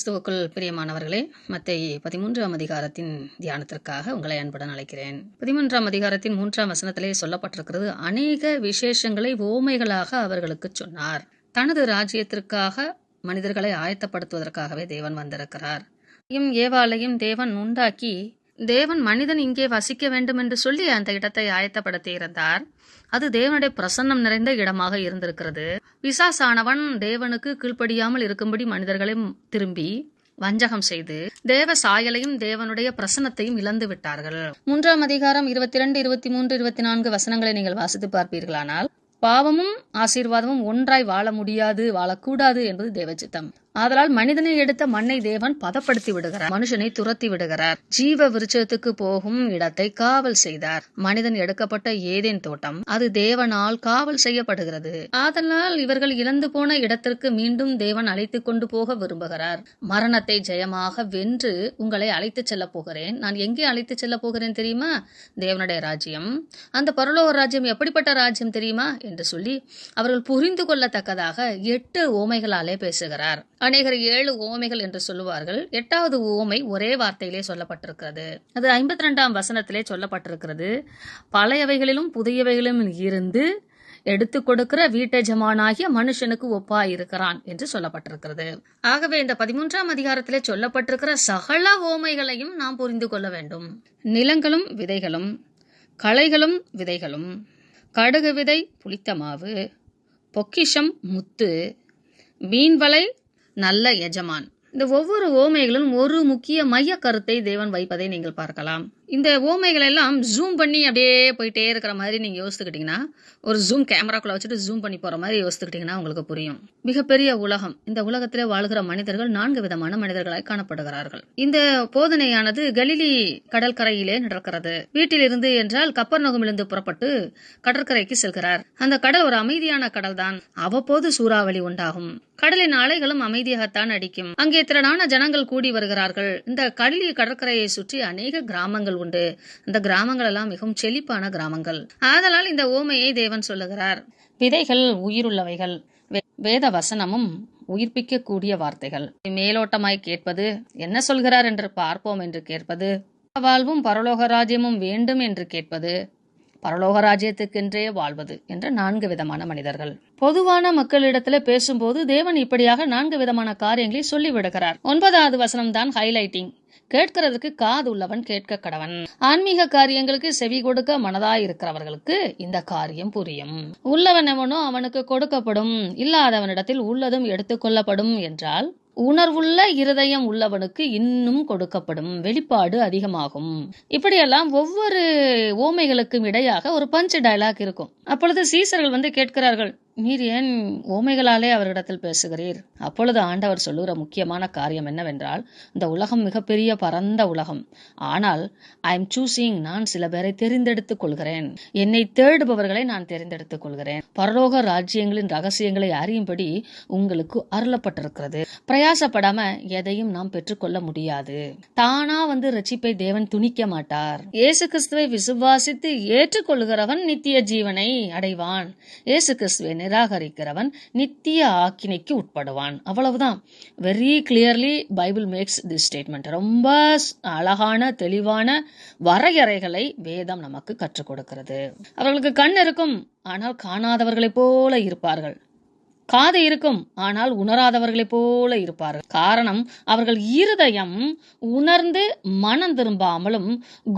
கிறிஸ்துவுக்குள் பிரியமானவர்களே, மத்தேயு 13ஆம் அதிகாரத்தின் தியானத்திற்காக உங்களை அன்புடன் அழைக்கிறேன். 13ஆம் அதிகாரத்தின் 3ஆம் வசனத்திலே சொல்லப்பட்டிருக்கிறது, அநேக விசேஷங்களை ஓமைகளாக அவர்களுக்கு சொன்னார். தனது ராஜ்யத்திற்காக மனிதர்களை ஆயத்தப்படுத்துவதற்காகவே தேவன் வந்திருக்கிறார். ஏவாளையும் தேவன் உண்டாக்கி, தேவன் மனிதன் இங்கே வசிக்க வேண்டும் என்று சொல்லி அந்த இடத்தை ஆயத்தப்படுத்தி இருந்தார். அது தேவனுடைய பிரசன்னம் நிறைந்த இடமாக இருந்திருக்கிறது. பிசாசானவன் தேவனுக்கு கீழ்ப்படியாமல் இருக்கும்படி மனிதர்களை திரும்பி வஞ்சகம் செய்து தேவ சாயலையும் தேவனுடைய பிரசன்னத்தையும் இழந்து விட்டார்கள். 3ஆம் அதிகாரம் 22, 23, 24 வசனங்களை நீங்கள் வாசித்து பார்ப்பீர்களானால், பாவமும் ஆசீர்வாதமும் ஒன்றாய் வாழ முடியாது, வாழக்கூடாது என்பது தேவ சித்தம். ஆதலால் மனிதனை எடுத்த மண்ணை தேவன் பதப்படுத்தி விடுகிறார், மனுஷனை துரத்தி விடுகிறார், ஜீவ விருட்சத்துக்கு போகும் இடத்தை காவல் செய்தார். மனிதன் எடுக்கப்பட்ட ஏதேன் தோட்டம் அது தேவனால் காவல் செய்யப்படுகிறது. ஆதலால் இவர்கள் இழந்து போன இடத்திற்கு மீண்டும் தேவன் அழைத்து கொண்டு போக விரும்புகிறார். மரணத்தை ஜெயமாக வென்று உங்களை அழைத்து செல்ல போகிறேன். நான் எங்கே அழைத்து செல்ல போகிறேன் தெரியுமா? தேவனுடைய ராஜ்யம். அந்த பரலோக ராஜ்யம் எப்படிப்பட்ட ராஜ்யம் தெரியுமா என்று சொல்லி அவர்கள் புரிந்து கொள்ளத்தக்கதாக 8 ஓமைகளாலே பேசுகிறார். அநேகர் 7 ஓமைகள் என்று சொல்லுவார்கள். 8வது ஓமை ஒரே வார்த்தையிலே சொல்லப்பட்டிருக்கிறது. அது 52ஆம் வசனத்திலே சொல்லப்பட்டிருக்கிறது. பழையவைகளிலும் புதியவைகளிலும் இருந்து எடுத்து கொடுக்கிற வீட்டெஜமானாகிய மனுஷனுக்கு ஒப்பாயிருக்கிறான் என்று சொல்லப்பட்டிருக்கிறது. ஆகவே இந்த 13ஆம் அதிகாரத்திலே சொல்லப்பட்டிருக்கிற சகல ஓமைகளையும் நாம் புரிந்து கொள்ள வேண்டும். நிலங்களும் விதைகளும், களைகளும் விதைகளும், கடுகு விதை புளித்த மாவு, பொக்கிஷம் முத்து, மீன்வலை நல்ல எஜமான். இந்த ஒவ்வொரு ஓமைகளும் ஒரு முக்கிய மைய கருத்தை தேவன் வைப்பதை நீங்கள் பார்க்கலாம். இந்த ஓமைகள் எல்லாம் ஜூம் பண்ணி அப்படியே போயிட்டே இருக்கிற மாதிரி நீங்க யோசித்துக்கிட்டீங்கன்னா, ஒரு ஜூம் கேமராக்குள்ள வச்சுட்டு ஜூம் பண்ணி போற மாதிரி யோசித்துக்கிட்டீங்கன்னா உங்களுக்கு புரியும். மிகப்பெரிய உலகம். இந்த உலகத்திலே வாழ்கிற மனிதர்கள் 4 விதமான மனிதர்களாய் காணப்படுகிறார்கள். இந்த போதனையானது கலிலி கடற்கரையிலே நடக்கிறது. வீட்டிலிருந்து என்றால் கப்பர்நகமிலிருந்து புறப்பட்டு கடற்கரைக்கு செல்கிறார். அந்த கடல் ஒரு அமைதியான கடல் தான். அவ்வப்போது சூறாவளி உண்டாகும். கடலின் அலைகளும் அமைதியாகத்தான் அடிக்கும். அங்கே திரளான ஜனங்கள் கூடி வருகிறார்கள். இந்த கலிலி கடற்கரையை சுற்றி அநேக கிராமங்கள் உண்டு. இந்த கிராமங்கள் எல்லாம் மிகவும் செழிப்பான கிராமங்கள். ஆதலால் இந்த ஓமையை தேவன் சொல்லுகிறார். விதைகள் உயிருள்ளவைகள், வேத வசனமும் உயிர்ப்பிக்க கூடிய வார்த்தைகள். மேலோட்டமாய் கேட்பது, என்ன சொல்கிறார் என்று பார்ப்போம் என்று கேட்பது, வாழ்வும் பரலோக ராஜ்யமும் வேண்டும் என்று கேட்பது, பரலோக ராஜ்யத்துக்கென்றே வாழ்வது என்ற 4 விதமான மனிதர்கள். பொதுவான மக்களிடத்துல பேசும்போது தேவன் இப்படியாக 4 விதமான காரியங்களை சொல்லிவிடுகிறார். 9வது வசனம் தான் ஹைலைட்டிங். கேட்கிறதுக்கு காது உள்ளவன் கேட்க கடவன். ஆன்மீக காரியங்களுக்கு செவி கொடுக்க மனதாயிருக்கிறவர்களுக்கு இந்த காரியம் புரியும். உள்ளவன் எவனோ அவனுக்கு கொடுக்கப்படும், இல்லாதவனிடத்தில் உள்ளதும் எடுத்துக்கொள்ளப்படும் என்றால், உணர்வுள்ள இருதயம் உள்ளவனுக்கு இன்னும் கொடுக்கப்படும், வெளிப்பாடு அதிகமாகும். இப்படியெல்லாம் ஒவ்வொரு ஓமைகளுக்கும் இடையாக ஒரு பஞ்ச் டயலாக் இருக்கும். அப்பொழுது சீசர்கள் கேட்கிறார்கள், நீர் ஏன் ஓமைகளாலே அவரிடத்தில் பேசுகிறீர்? அப்பொழுது ஆண்டவர் சொல்லுகிற முக்கியமான காரியம் என்னவென்றால், இந்த உலகம் மிகப்பெரிய பரந்த உலகம். ஆனால் ஐ எம் சூசிங், நான் சில பேரை தெரிந்தெடுத்துக் கொள்கிறேன். என்னை தேடுபவர்களை நான் தெரிந்தெடுத்துக் கொள்கிறேன். பரலோக ராஜ்யங்களின் ரகசியங்களை அறியும்படி உங்களுக்கு அருளப்பட்டிருக்கிறது. பிரயாசப்படாம எதையும் நாம் பெற்றுக்கொள்ள முடியாது. தானா ரட்சிப்பை தேவன் துணிக்க மாட்டார். இயேசு கிறிஸ்துவை விசுவாசித்து ஏற்றுக்கொள்கிறவன் நித்திய ஜீவனை அடைவான். இயேசு கிறிஸ்துவை நிராகரிக்கிறவன் நித்திய ஆக்கினைக்கு உட்படுவான். அவ்வளவுதான். Very clearly Bible makes this statement. ரொம்ப அழகான தெளிவான வரையறைகளை வேதம் நமக்கு கற்றுக் கொடுக்கிறது. அவர்களுக்கு கண் இருக்கும், ஆனால் காணாதவர்களைப் போல இருப்பார்கள். காது இருக்கும், ஆனால் உணராதவர்களைப் போல இருப்பார்கள். காரணம், அவர்கள் இருதயம் உணர்ந்து மனம் திரும்பாமலும்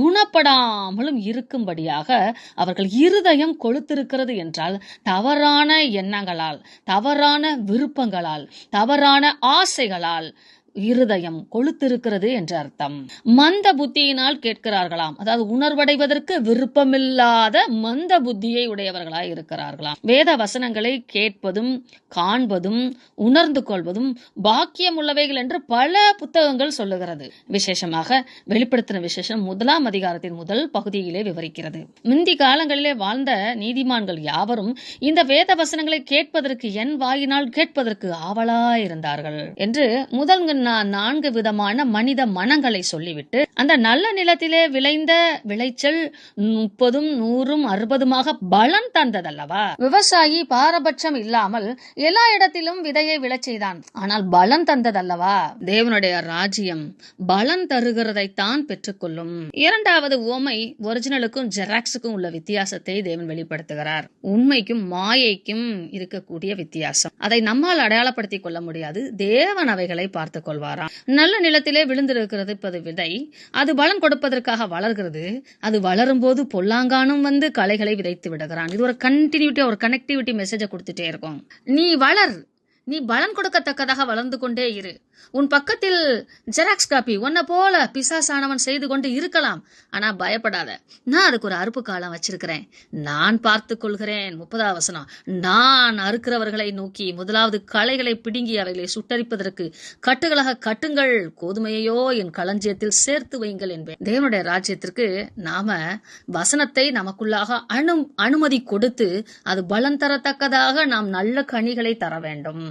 குணப்படாமலும் இருக்கும்படியாக அவர்கள் இருதயம் கொளுத்திருக்கிறது என்றால், தவறான எண்ணங்களால், தவறான விருப்பங்களால், தவறான ஆசைகளால் இருதயம் கொளுத்திருக்கிறது என்று அர்த்தம். மந்த புத்தியினால் கேட்கிறார்களாம், அதாவது உணர்வடைவதற்கு விருப்பமில்லாத மந்த புத்தியை உடையவர்களாய் இருக்கிறார்களாம். வேத வசனங்களை கேட்பதும் காண்பதும் உணர்ந்து கொள்வதும் பாக்கியம் உள்ளவைகள் என்று பல புத்தகங்கள் சொல்லுகிறது. விசேஷமாக வெளிப்படுத்தின விசேஷம் 1ஆம் அதிகாரத்தின் முதல் பகுதியிலே விவரிக்கிறது. முந்தி காலங்களிலே வாழ்ந்த நீதிமான்கள் யாவரும் இந்த வேத வசனங்களை கேட்பதற்கு, என் வாயினால் கேட்பதற்கு ஆவலாயிருந்தார்கள் என்று முதல் 4 விதமான மனித மனங்களை சொல்லிவிட்டு அந்த நல்ல நிலத்திலே விளைந்த விளைச்சல் 30, 100, 60 பலன் தந்ததல்லவா? விவசாயி பாரபட்சம் இல்லாமல் எல்லா இடத்திலும் விதையை விளைச் செய்தான். ஆனால் பலன் தந்ததல்லவா? தேவனுடைய ராஜ்யம் பலன் தருகிறதைத்தான் பெற்றுக்கொள்ளும். இரண்டாவது உவமை ஒரிஜினலுக்கும் ஜெராக்ஸுக்கும் உள்ள வித்தியாசத்தை தேவன் வெளிப்படுத்துகிறார். உண்மைக்கும் மாயைக்கும் இருக்கக்கூடிய வித்தியாசம், அதை நம்மால் அடையாளப்படுத்திக் கொள்ள முடியாது. தேவன் அவைகளை பார்த்துக் கொள்வாராம். நல்ல நிலத்திலே விழுந்திருக்கிறது விதை, அது பலன் கொடுப்பதற்காக வளர்கிறது. அது வளரும் போது பொல்லாங்கானும் வந்து களைகளை விதைத்து விடுகிறான். இது ஒரு கண்டினியூட்டி, ஒரு கனெக்டிவிட்டி மெசேஜை கொடுத்துட்டே இருக்கும். நீ வளர், நீ பலன் கொடுக்கத்தக்கதாக வளர்ந்து கொண்டே இரு. உன் பக்கத்தில் ஜெராக்ஸ் காப்பி உன்னை போல பிசாசானவன் செய்து கொண்டு இருக்கலாம். ஆனா பயப்படாத, நான் அதுக்கு ஒரு அறுப்பு காலம் வச்சிருக்கிறேன். நான் பார்த்து கொள்கிறேன். 30வது வசனம், நான் அறுக்கிறவர்களை நோக்கி முதலாவது களைகளை பிடுங்கி அவைகளை சுட்டரிப்பதற்கு கட்டுகளாக கட்டுங்கள், கோதுமையோ என் களஞ்சியத்தில் சேர்த்து வைங்கள் என்பேன். தேவனுடைய ராஜ்யத்திற்கு நாம வசனத்தை நமக்குள்ளாக அனுமதி கொடுத்து அது பலன் தரத்தக்கதாக நாம் நல்ல கனிகளை தர வேண்டும்.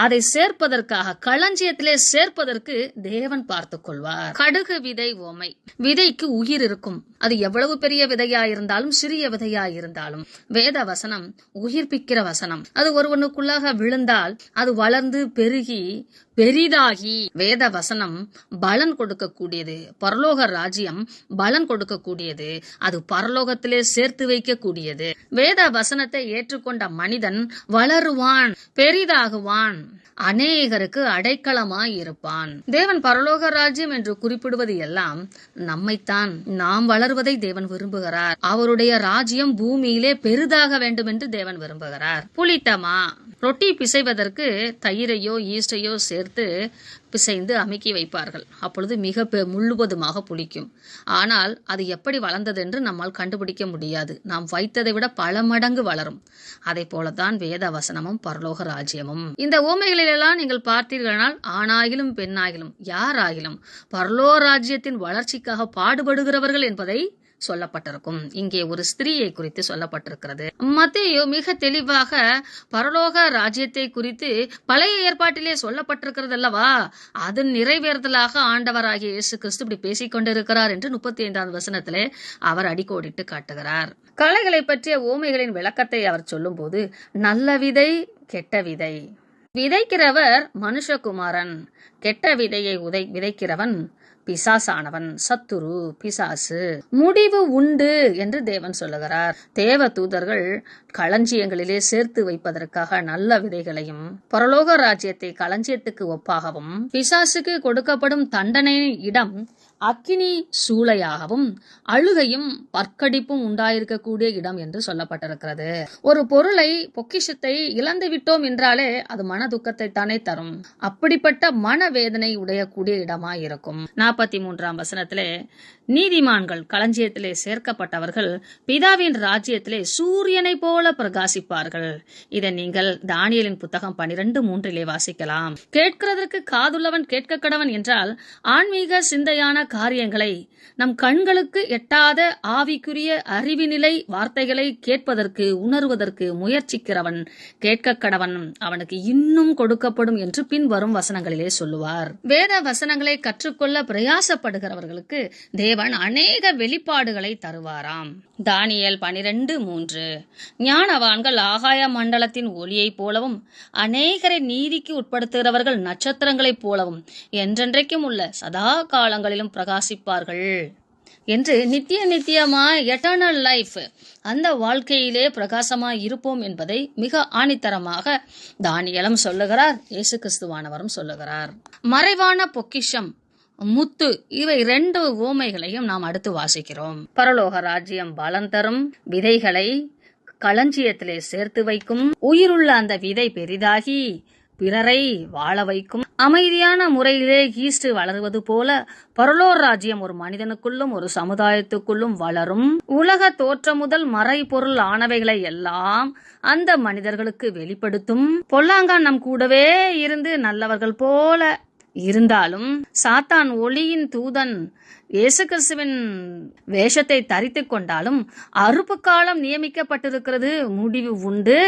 அதை சேர்ப்பதற்காக களஞ்சியத்திலே சேர்ப்பதற்கு தேவன் பார்த்துக் கொள்வார். கடுகு விதை ஓமை. விதைக்கு உயிர் இருக்கும். அது எவ்வளவு பெரிய விதையா இருந்தாலும் சிறிய விதையா இருந்தாலும் வேத வசனம் உயிர்ப்பிக்கிற வசனம். அது ஒருவனுக்குள்ளாக விழுந்தால் அது வளர்ந்து பெருகி பெரிதாகி வேத வசனம் பலன் கொடுக்கக்கூடியது. பரலோக ராஜ்யம் பலன் கொடுக்கக்கூடியது. அது பரலோகத்திலே சேர்த்து வைக்கக்கூடியது. வேத வசனத்தை ஏற்றுக்கொண்ட மனிதன் வளருவான், பெரிதாகுவான், அநேகருக்கு அடைக்கலமாய் இருப்பான். தேவன் பரலோக ராஜ்யம் என்று குறிப்பிடுவது எல்லாம் நம்மைத்தான். நாம் வளருவதை தேவன் விரும்புகிறார். அவருடைய ராஜ்யம் பூமியிலே பெரிதாக வேண்டும் என்று தேவன் விரும்புகிறார். புளித்தமா ரொட்டி பிசைவதற்கு தயிரையோ ஈஸ்டையோ சேர்த்து பிசைந்து அமுக்கி வைப்பார்கள். அப்பொழுது மிக முழுவதுமாக புளிக்கும். ஆனால் அது எப்படி வளர்ந்தது என்று நம்மால் கண்டுபிடிக்க முடியாது. நாம் வைத்ததை விட பல மடங்கு வளரும். அதை போலதான் வேத வசனமும் பரலோக ராஜ்யமும். இந்த ஓமைகளிலெல்லாம் நீங்கள் பார்த்தீர்களானால் ஆணாகிலும் பெண்ணாகிலும் யாராகிலும் பரலோக ராஜ்யத்தின் வளர்ச்சிக்காக பாடுபடுகிறவர்கள் என்பதை சொல்லப்பட்டிருக்கும். இங்கே ஒரு ஸ்திரீயை குறித்து சொல்லப்பட்டிருக்கிறது. மத்தேயு மிக தெளிவாக பரலோக ராஜ்யத்தை குறித்து பழைய ஏற்பாட்டிலே சொல்லப்பட்டிருக்கிறது அல்லவா? அதன் நிறைவேறுதலாக ஆண்டவராகிய இயேசு கிறிஸ்து இப்படி பேசிக் கொண்டிருக்கிறார் என்று 35வது வசனத்திலே அவர் அடிக்கோடிட்டு காட்டுகிறார். களைகளை பற்றிய ஓமைகளின் விளக்கத்தை அவர் சொல்லும் போது நல்ல விதை, கெட்ட விதை. விதைக்கிறவர் மனுஷகுமாரன், கெட்ட விதையை விதைக்கிறவன் பிசாசானவன், சத்துரு, பிசாசு. முடிவு உண்டு என்று தேவன் சொல்லுகிறார். தேவ தூதர்கள் களஞ்சியங்களிலே சேர்த்து வைப்பதற்காக நல்ல விதைகளையும் பரலோக ராஜ்யத்தை களஞ்சியத்துக்கு ஒப்பாகவும் பிசாசுக்கு கொடுக்கப்படும் தண்டனை இடம் அக்கினி சூளையாகவும் அழுகையும் பற்கடிப்பும் உண்டாயிருக்கக்கூடிய இடம் என்று சொல்லப்பட்டிருக்கிறது. ஒரு பொருளை, பொக்கிஷத்தை இழந்து விட்டோம் என்றாலே அது மன துக்கத்தை தானே தரும். அப்படிப்பட்ட மனவேதனை உடையக்கூடிய இடமாயிருக்கும். 43ஆம் வசனத்திலே நீதிமான்கள் களஞ்சியத்திலே சேர்க்கப்பட்டவர்கள் பிதாவின் ராஜ்யத்திலே சூரியனை போல பிரகாசிப்பார்கள். இதை நீங்கள் தானியேலின் புத்தகம் 12:3 வாசிக்கலாம். கேட்கிறதற்கு காதுள்ளவன் கேட்க கடவன் என்றால் ஆன்மீக சிந்தையான காரியங்களை, நம் கண்களுக்கு எட்டாத ஆவிக்குரிய அறிவினிலை வார்த்தைகளை கேட்பதற்கு, உணர்வதற்கு முயற்சிக்கிறவன் கேட்க கடவன், அவனுக்கு இன்னும் கொடுக்கப்படும் என்று பின்வரும் வசனங்களிலே சொல்லுவார். வேத வசனங்களை கற்றுக்கொள்ள பிரயாசப்படுகிறவர்களுக்கு தேவன் அநேக வெளிப்பாடுகளை தருவாராம். தானியேல் 12:3 ஞானவான்கள் ஆகாய மண்டலத்தின் ஒளியை போலவும் அநேகரை நீதிக்கு உட்படுத்துகிறவர்கள் நட்சத்திரங்களைப் போலவும் என்றென்றைக்கும் உள்ள சதா காலங்களிலும் பிரகாசிப்பார்கள் என்று நித்தியமாய் எட்டர்னல் லைஃப், அந்த வாழ்க்கையிலே பிரகாசமாய் இருப்போம் என்பதை மிக ஆணித்தரமாக தானியேலும் சொல்லுகிறார், இயேசு கிறிஸ்துவானவரும் சொல்லுகிறார். மறைவான பொக்கிஷம், முத்து, இவை 2 ஓமைகளையும் நாம் அடுத்து வாசிக்கிறோம். பரலோக ராஜ்யம் பலன் தரும் விதைகளை களஞ்சியத்திலே சேர்த்து வைக்கும். உயிருள்ள அந்த விதை பெரிதாகி பிறரை வாழ வைக்கும். அமைதியான முறையிலே ஈஸ்ட் வளருவது போல பரலோக ராஜ்யம் ஒரு மனிதனுக்குள்ளும் ஒரு சமுதாயத்துக்குள்ளும் வளரும். உலக தோற்றம் முதல் மறைபொருள் ஆனவைகளை எல்லாம் அந்த மனிதர்களுக்கு வெளிப்படுத்தும். பொல்லாங்கான் நம் கூடவே இருந்து நல்லவர்கள் போல இருந்தாலும் சாத்தான் ஒளியின் தூதன் இயேசு கிறிஸ்துவின் வேஷத்தை தரித்து கொண்டாலும் அறுப்பு காலம் நியமிக்கப்பட்டிருக்கிறது. முடிவு உண்டு.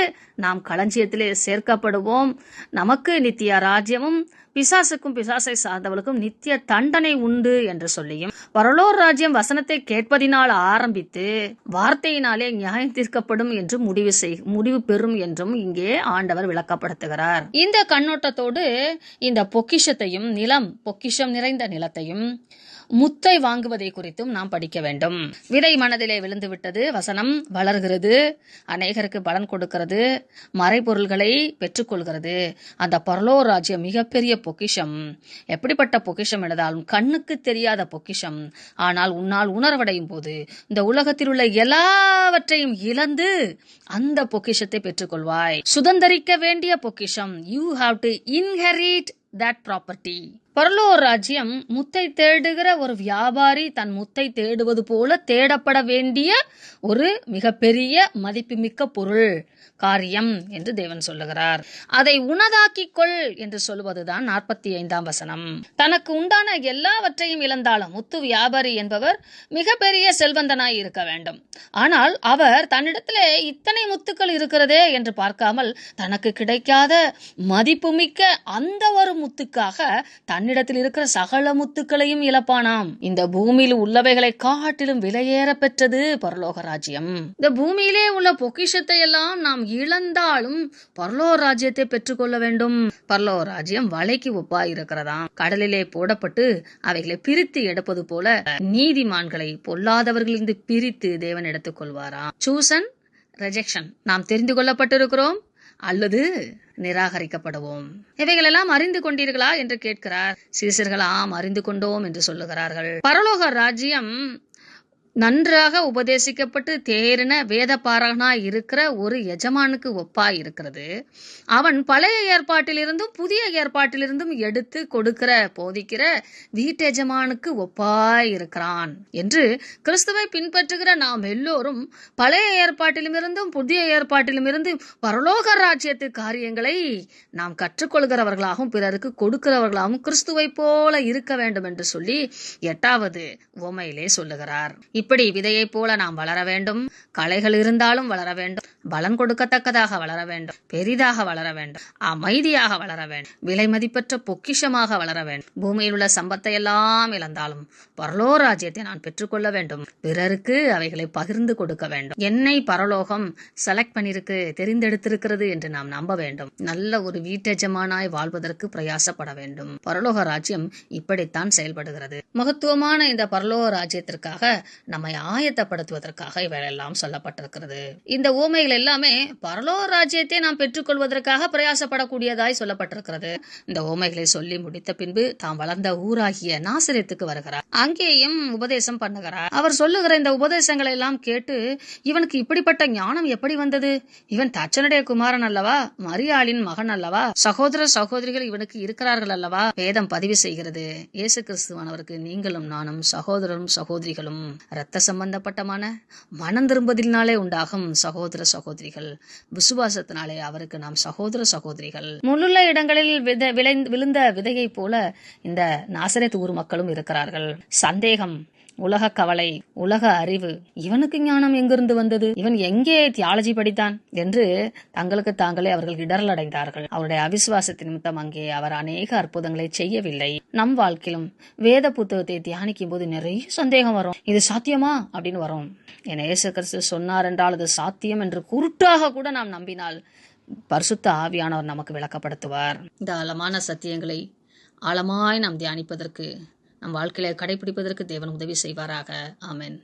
நாம் களஞ்சியத்திலே சேர்க்கப்படுவோம். நமக்கு நித்திய ராஜ்யமும் பிசாசுக்கும் பிசாசை சார்ந்தவளுக்கும் நித்திய தண்டனை உண்டு என்று சொல்லியும், பரலோர் ராஜ்யம் வசனத்தை கேட்பதினால் ஆரம்பித்து வார்த்தையினாலே நியாயம் தீர்க்கப்படும் என்று முடிவு பெறும் என்றும் இங்கே ஆண்டவர் விளக்கப்படுத்துகிறார். இந்த கண்ணோட்டத்தோடு இந்த பொக்கிஷத்தையும் பொக்கிஷம் நிறைந்த நிலத்தையும் முத்தை வாங்குவதை குறித்தும் நாம் படிக்க வேண்டும். விதை மனதிலே விழுந்து விட்டது, வசனம் வளர்கிறது, அநேகருக்கு பலன் கொடுக்கிறது, மறைபொருள்களை பெற்றுக்கொள்கிறது. அந்த பரலோக ராஜ்யம் மிகப்பெரிய பொக்கிஷம். எப்படிப்பட்ட பொக்கிஷம் என்றாலும் கண்ணுக்கு தெரியாத பொக்கிஷம். ஆனால் உன்னால் உணர்வடையும் போது இந்த உலகத்தில் உள்ள எல்லாவற்றையும் இழந்து அந்த பொக்கிஷத்தை பெற்றுக்கொள்வாய். சுதந்தரிக்க வேண்டிய பொக்கிஷம். You have to inherit that property. பரலோக ராஜ்யம் முத்தை தேடுகிற ஒரு வியாபாரி தன் முத்தை தேடுவது போல தேடப்பட வேண்டிய ஒரு மிகப்பெரிய மதிப்புமிக்க பொருள் காரியம் என்று தேவன் சொல்லுகிறார். அதை உனதாக்கிக் கொள் என்று சொல்லுவதுதான் 45ஆம் வசனம். தனக்கு உண்டான எல்லாவற்றையும் இழந்தாலும் முத்து வியாபாரி என்பவர் மிகப்பெரிய செல்வந்தனாய் இருக்க வேண்டும். ஆனால் அவர் தன்னிடத்திலே இத்தனை முத்துக்கள் இருக்கிறதே என்று பார்க்காமல் தனக்கு கிடைக்காத மதிப்புமிக்க அந்த ஒரு முத்துக்காக தன்னிடத்தில் இருக்கிற சகல முத்துக்களையும் இழப்பானாம். இந்த பூமியில் உள்ளவைகளை காட்டிலும் விலையேற பெற்றது பரலோக ராஜ்யம். இந்த பூமியிலே உள்ள பொக்கிஷத்தை எல்லாம் நாம் இழந்தாலும் பரலோக ராஜ்யத்தை பெற்றுக்கொள்ள வேண்டும். பரலோக ராஜ்யம் வலைக்கு ஒப்பாய் இருக்கிறதாம். கடலிலே போடப்பட்டு அவைகளை பிரித்து எடுப்பது போல நீதிமான்களை பொல்லாதவர்களிலிருந்து பிரித்து தேவன் எடுத்துக் கொள்வாராம். Susan rejection. நாம் தெரிந்து கொள்ளப்பட்டிருக்கிறோம் அல்லது நிராகரிக்கப்படுவோம். இவைகளெல்லாம் அறிந்து கொண்டீர்களா என்று கேட்கிறார். சீசர்களாம் அறிந்து கொண்டோம் என்று சொல்லுகிறார்கள். பரலோக ராஜ்யம் நன்றாக உபதேசிக்கப்பட்டு தேறின வேத பாரகனாய் இருக்கிற ஒரு எஜமானுக்கு ஒப்பாய் இருக்கிறது. அவன் பழைய ஏற்பாட்டிலிருந்தும் புதிய ஏற்பாட்டிலிருந்தும் எடுத்து கொடுக்கிற போதிக்கிற வீட்டெஜமானுக்கு ஒப்பாய் இருக்கிறான் என்று கிறிஸ்துவை பின்பற்றுகிற நாம் எல்லோரும் பழைய ஏற்பாட்டிலுமிருந்தும் புதிய ஏற்பாட்டிலுமிருந்து பரலோக ராஜ்யத்து காரியங்களை நாம் கற்றுக்கொள்கிறவர்களாகவும் பிறருக்கு கொடுக்கிறவர்களாகவும் கிறிஸ்துவை போல இருக்க வேண்டும் என்று சொல்லி 8வது உவமையிலே சொல்லுகிறார். இப்படி விதையை போல நாம் வளர வேண்டும். களைகள் இருந்தாலும் வளர வேண்டும். பலன் கொடுக்கத்தக்கதாக வளர வேண்டும். பெரிதாக வளர வேண்டும். அமைதியாக வளர வேண்டும். விலை மதிப்பற்ற பொக்கிஷமாக வளர வேண்டும். பூமியில் உள்ள சம்பத்தை எல்லாம் இழந்தாலும் பரலோக ராஜ்யத்தை நான் பெற்றுக்கொள்ள வேண்டும். பிறருக்கு அவைகளை பகிர்ந்து கொடுக்க வேண்டும். என்னை பரலோகம் செலக்ட் பண்ணிருக்கு, தெரிந்தெடுத்திருக்கிறது என்று நாம் நம்ப வேண்டும். நல்ல ஒரு வீட்டெஜமானாய் வாழ்வதற்கு பிரயாசப்பட வேண்டும். பரலோக ராஜ்யம் இப்படித்தான் செயல்படுகிறது. மகத்துவமான இந்த பரலோக ராஜ்யத்திற்காக நம்மை ஆயத்தப்படுத்துவதற்காக இவையெல்லாம் சொல்லப்பட்டிருக்கிறது. இந்த ஊமைகள் எல்லாமே பரலோக ராஜ்யத்தை நாம் பெற்றுக்கொள்வதற்காக பிரயாசப்படக்கூடியதாய் சொல்லப்பட்டிருக்கிறது. இந்த ஊமைகளை சொல்லி முடித்த பின்பு தாம் வளர்ந்த ஊராகிய நாசரேத்துக்கு வருகிறார். அங்கேயும் உபதேசம் பண்ணுகிறார். அவர் சொல்லுகிற இந்த உபதேசங்களை எல்லாம் கேட்டு இவனுக்கு இப்படிப்பட்ட ஞானம் எப்படி வந்தது? இவன் தச்சனுடைய குமாரன் அல்லவா? மரியாளின் மகன் அல்லவா? சகோதர சகோதரிகள் இவனுக்கு இருக்கிறார்கள் அல்லவா? வேதம் பதிவு செய்கிறது. இயேசு கிறிஸ்துவானவருக்கு நீங்களும் நானும் சகோதரரும் சகோதரிகளும் இரத்த சம்பந்தப்பட்டமான மனம் திரும்பதினாலே உண்டாகும் சகோதர சகோதரிகள். விசுவாசத்தினாலே அவருக்கு நாம் சகோதர சகோதரிகள். முள்ளுள்ள இடங்களில் விழுந்த விதையை போல இந்த நாசரேத் ஊர் மக்களும் இருக்கிறார்கள். சந்தேகம், உலக கவலை, உலக அறிவு, இவனுக்கு ஞானம் எங்கிருந்து வந்தது? இவன் எங்கே தியாலஜி படித்தான் என்று தங்களுக்கு தாங்களே அவர்கள் இடரல் அடைந்தார்கள். அவருடைய அவிசுவாசத்தின் நிமித்தம் அங்கே அவர் அநேக அற்புதங்களை செய்யவில்லை. நம் வாழ்க்கையிலும் வேத புத்தகத்தை தியானிக்கும் போது நிறைய சந்தேகம் வரும். இது சாத்தியமா அப்படின்னு வரும். என இயேசு கிறிஸ்து சொன்னார் என்றால் அது சாத்தியம் என்று குருட்டாக கூட நாம் நம்பினால் பரிசுத்த ஆவியானவர் நமக்கு விளக்கப்படுத்துவார். இந்த ஆழமான சத்தியங்களை ஆழமாய் நாம் தியானிப்பதற்கு நம் வாழ்க்கையில கடைபிடிப்பதற்கு தேவன் உதவி செய்வாராக. ஆமென்.